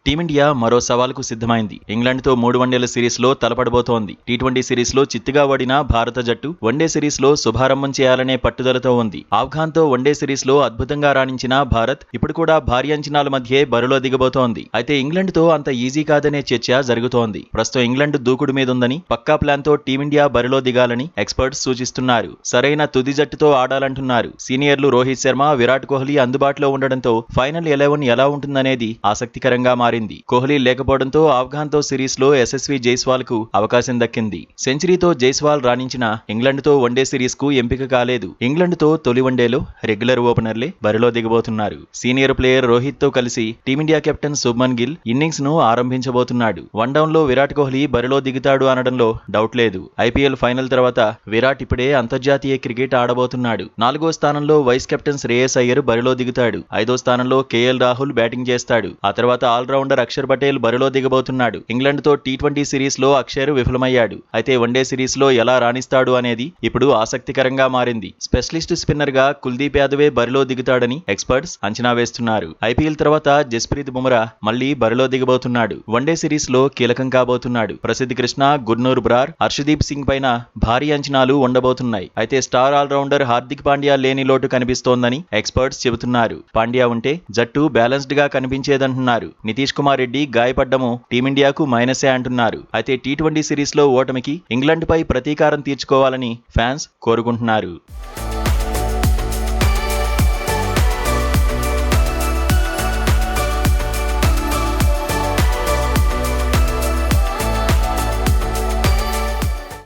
Team India మరో సవాలుకు సిద్ధమైంది. ఇంగ్లాండ్తో 3 వన్డేల సిరీస్లో తలపడబోతోంది. టీ20 సిరీస్లో చిత్తుగా ఓడిన భారత జట్టు వన్డే సిరీస్లో శుభారంభం చేయాలనే పట్టుదలతో ఉంది. ఆఫ్ఘాన్తో వన్డే సిరీస్లో అద్భుతంగా రాణించిన భారత్ ఇప్పుడు కూడా భారీ అంచనాల మధ్యే బరిలో దిగబోతోంది. అయితే ఇంగ్లాండ్తో అంత ఈజీ కాదనే చర్చ జరుగుతోంది. ప్రస్తుతం ఇంగ్లాండ్ దూకుడు మీదుందని, పక్కా ప్లాన్తో టీమిండియా బరిలో దిగాలని ఎక్స్పర్ట్స్ సూచిస్తున్నారు. సరైన తుది జట్టుతో ఆడాలంటున్నారు. సీనియర్లు రోహిత్ శర్మ, విరాట్ కోహ్లీ అందుబాటులో ఉండడంతో ఫైనల్ 11 ఎలా ఉంటుందనేది ఆసక్తికరంగా మారింది. కోహ్లీ లేకపోవడంతో ఆఫ్ఘాన్తో సిరీస్లో యశస్వి జైస్వాల్ కు అవకాశం దక్కింది. సెంచరీతో జైస్వాల్ రాణించిన ఇంగ్లాండ్తో వన్డే సిరీస్ కు ఎంపిక కాలేదు. ఇంగ్లాండ్తో తొలి వన్డేలో రెగ్యులర్ ఓపెనర్లే బరిలో దిగబోతున్నారు. సీనియర్ ప్లేయర్ రోహిత్ తో కలిసి team India captain Shubman Gill innings ను ఆరంభించబోతున్నాడు. వన్ డౌన్ లో విరాట్ కోహ్లీ బరిలో దిగుతాడు అనడంలో డౌట్ లేదు. ఐపీఎల్ ఫైనల్ తర్వాత విరాట్ ఇప్పుడే అంతర్జాతీయ క్రికెట్ ఆడబోతున్నాడు. 4వ స్థానంలో వైస్ కెప్టెన్ శ్రేయస్ అయ్యర్ బరిలో దిగుతాడు. 5వ స్థానంలో కేఎల్ రాహుల్ బ్యాటింగ్ చేస్తాడు. ఆ తర్వాత ఆల్రౌండర్ అక్షర్ పటేల్ బరిలో దిగబోతున్నాడు. ఇంగ్లాండ్తో టీ20 సిరీస్లో అక్షర్ విఫలమయ్యాడు. అయితే వన్డే సిరీస్లో ఎలా రాణిస్తాడు అనేది ఇప్పుడు ఆసక్తికరంగా మారింది. స్పెషలిస్ట్ స్పిన్నర్ గా కుల్దీప్ యాదవే బరిలో దిగుతాడని ఎక్స్పర్ట్స్ అంచనా వేస్తున్నారు. ఐపీఎల్ తర్వాత జస్ప్రీత్ బుమ్రా మళ్లీ బరిలో దిగబోతున్నాడు. వన్డే సిరీస్లో కీలకం కాబోతున్నాడు. ప్రసిద్ధ్ కృష్ణ, గుర్నూర్ బ్రార్, హర్షదీప్ సింగ్ పైన భారీ అంచనాలు ఉండబోతున్నాయి. అయితే స్టార్ ఆల్రౌండర్ హార్దిక్ పాండ్యా లేని లోటు కనిపిస్తోందని ఎక్స్పర్ట్స్ చెబుతున్నారు. పాండ్యా ఉంటే జట్టు బ్యాలెన్స్డ్ గా కనిపించేదంటున్నారు. నితీష్ కుమార్ రెడ్డి గాయపడ్డము టీమిండియాకు మైనసే అంటున్నారు. అయితే టీ20 సిరీస్లో ఓటమికి ఇంగ్లాండ్పై ప్రతీకారం తీర్చుకోవాలని ఫ్యాన్స్ కోరుకుంటున్నారు.